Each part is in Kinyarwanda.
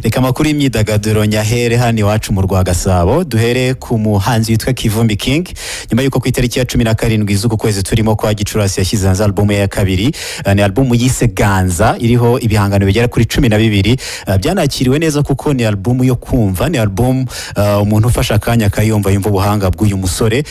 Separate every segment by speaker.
Speaker 1: reka amakuru y'imyidagaduro nyahere hano iwacu mu Rwagasabo duhere ku muhanzi witwa Kivumbi King nyuma yuko ku itariki ya 17 z'uku kwezi turimo kwa Gicurasi yashyize hanze album ya kabiri, ni album yise Ganza iriho ibihangano bigera kuri 12. Byanakiriwe neza kuko ni album yo kumva, ni album umuntu ufasha akanya akayumva yumva ubuhanga bw'uyu musore,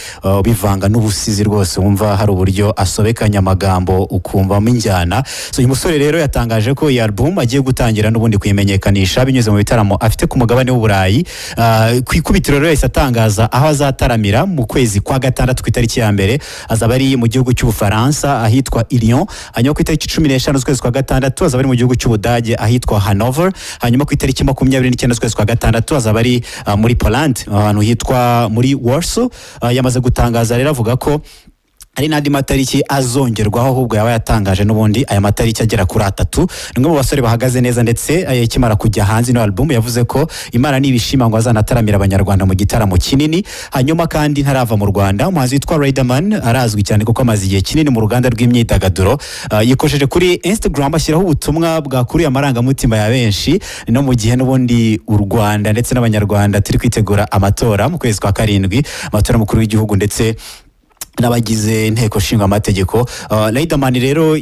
Speaker 1: bivanga n'ubusizi rwose wumva hari uburyo asobekanya amagambo ukumvamo injyana. So uyu musore rero yatangaje ko iyi album agiye gutangira n'ubundi kuyimenyekanisha binyuze mu bitaramo afite ku mugabane w'Uburayi. Ku ikubitiro rero yahise atangaza aho azataramira mu kwezi kwa gatandatu ku itariki ya mbere, azaba ari mu gihugu cy'Ubufaransa ahitwa Lyon, hanyuma ku itariki 15 z'ukwezi kwa gatandatu azaba ari mu gihugu cy'Ubudage ahitwa Hanover, hanyuma ku itariki 29 z'ukwezi kwa gatandatu azaba ari muri Poland ahantu hitwa muri Warsaw. Yamaze gutangaza rero avuga ko hari n'andi matariki azongerwaho, ahubwo yaba yatangaje n'ubundi aya matariki agera kuri 3. Nimwe mu basore bahagaze neza, ndetse ikimara kujya hanze no album yavuze ko Imana nibishima ngo azanataramira abanyarwanda mu gitaramo kinini. Hanyuma kandi ntarava mu Rwanda, umuhanzi witwa Riderman arazwi cyane kuko amaze igihe kinini mu ruganda rw'imyidagaduro. Yikojeje kuri Instagram ashyiraho ubutumwa bwakuriye amarangamutima ya benshi, no mu gihe n'ubundi u Rwanda ndetse n'abanyarwanda turi kwitegura amatora mu kwezi kwa 7, amatora mukuru w'igihugu ndetse n'abagize inteko nshinga amategeko. Riderman rero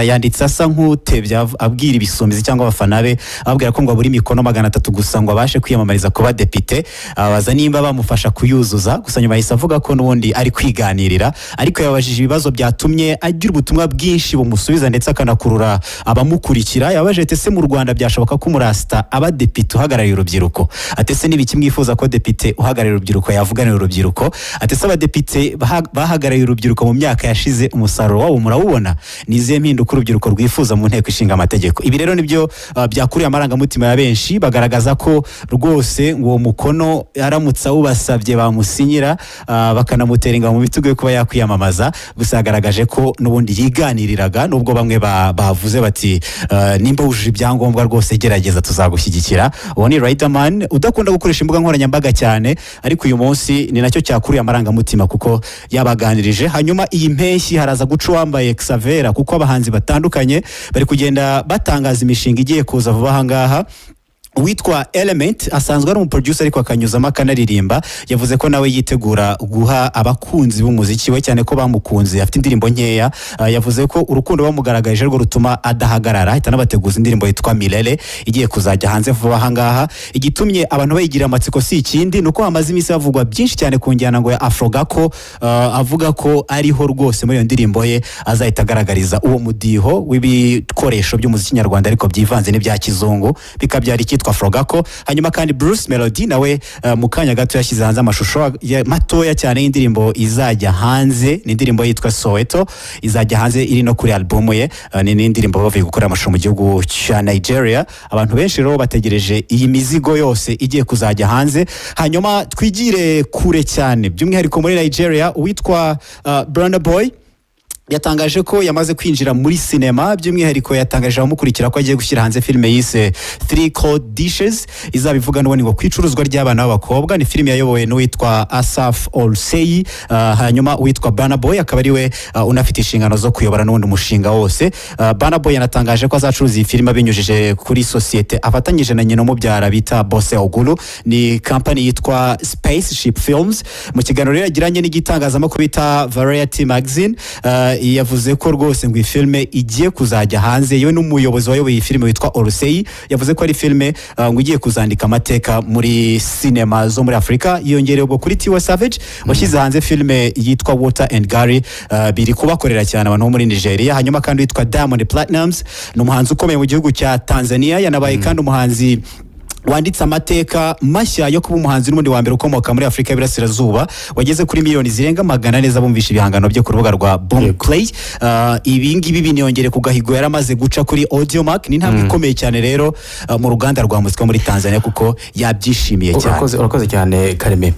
Speaker 1: yanditse asa nk'utebya abwira ibisumizi cyangwa abafana be, ababwira ko ngo aburi mikono 300 gusa ngo abashe kwiyamamariza kuba depite, abaza nimba bamufasha kuyuzuza. Gusa nyuma yahise avuga ko n'ubundi ari kwiganirira, ariko yabajije ibibazo byatumye agira ubutumwa bwinshi bumusubiza ndetse akanakurura abamukurikira. Yabaje ese mu Rwanda byashoboka ko umurasta aba depite uhagarariye urubyiruko? Atese nibiki mwifuza ko depite uhagarariye urubyiruko yavuganira urubyiruko? Atese abadepite bahagarariye urubyiruko mu myaka yashize umusaruro wabo murawubona? Nizihe mpinduka urubyiruko rwifuza mu nteko ishinga amategeko? Ibi rero nibyo byakuriye amarangamutima ya benshi, bagaragaza ko rwose uwo mukono yaramutse awubasabye bamusinyira bakanamutera mu bitugu kuba yakwiyamamaza. Gusa yagaragaje ko n'ubundi yiganiriraga, nubwo bamwe bavuze bati nimba wujuje ibyangombwa rwose gerageza tuzagushyigikira. Uwo ni Riderman udakunda gukoresha imbuga nkoranyambaga cyane, ariko uyu munsi ni nacyo cyakuriye amarangamutima kuko yabaganirije. Hanyuma iyi mpeshyi haraza guca wambaye Xavera, kuko abahanzi batandukanye bari kugenda batangaza imishinga igiye kuza vuba aha ngaha. Uwitwa Element asanzwe ari umuproducer ariko akanyuzamo akanaririmba, yavuze ko nawe yitegura guha abakunzi b'umuziki we cyane ko bamukunze afite indirimbo nkeya. Yavuze ko urukundo bamugaragaje rwo rutuma adahagarara, ahita nabateguza indirimbo yitwa Milele igiye kuzajya hanze vuba aha ngaha. Igitumye abantu bayigira amatsiko si ikindi nuko hamaze iminsi havugwa byinshi cyane ku njyana ngo ya Afrogako, avuga ko ariho rwose muri iyo ndirimbo ye azahita agaragariza uwo mudiho w'ibikoresho by'umuziki nyarwanda ariko byivanze n'ibya kizungu bikabyara Afrogako. Hanyuma kandi Bruce Melody nawe mu kanya gato yashyize hanze amashusho matoya cyane y'indirimbo izajya hanze, ni indirimbo yitwa Soweto, izajya hanze iri no kuri album ye. Ni indirimbo bavuye gukora amashusho mu gihugu cya Nigeria. Abantu benshi rero bategereje iyi mizigo yose igiye kuzajya hanze. Hanyuma twigire kure cyane by'umwihariko muri Nigeria, uwitwa Burna Boy yatangaje ko yamaze kwinjira muri sinema. By'umwihariko yatangaje abamukurikira ko agiye gushyira hanze filime yise 3 Cold Dishes, izabivuga n'ubundi ngo kwicuruzwa ry'abana b'abakobwa. Ni filime yayobowe n'uwitwa Asaf Olsey, hanyuma uwitwa Burna Boy akaba ariwe unafite inshingano zo kuyobora n'ubundi umushinga wose. Burna Boy yanatangaje ko azacuruza iyi filime binyujije kuri sosiyete afatanyije na nyina umubyara bita Bose Ogulu, ni company yitwa Spaceship Films. Mu kiganiro yagiranye n'igitangazamakuru bita Variety Magazine, yavuze ko rwose ngo iyi filime igiye kuzajya hanze. Yewe n'umuyobozi wayoboye iyi filime witwa Olsey yavuze ko ari filime ngo igiye kuzandika amateka muri sinema zo muri Afrika. Yongereye ubwo kuri Tiwa Savage washyize hanze filime yitwa Water and Gary, biri kubakorera cyane abantu bo muri Nigeria. Hanyuma kandi witwa Diamond Platnumz ni umuhanzi ukomeye mu gihugu cya Tanzania, yanabaye kandi umuhanzi wanditse amateka mashya yo kuba umuhanzi n'ubundi wa mbere ukomoka muri Afrika y'Iburasirazuba, wageze kuri miliyoni zirenga 400 bumvisha ibihangano byo ku rubuga rwa Boomplay. Ibi ngibi biniyongere ku gahigo yaramaze guca kuri Audiomack. Ni intambwe ikomeye cyane rero mu ruganda rwa muzika muri Tanzania kuko yabyishimiye cyane.
Speaker 2: Urakoze cyane Kareme.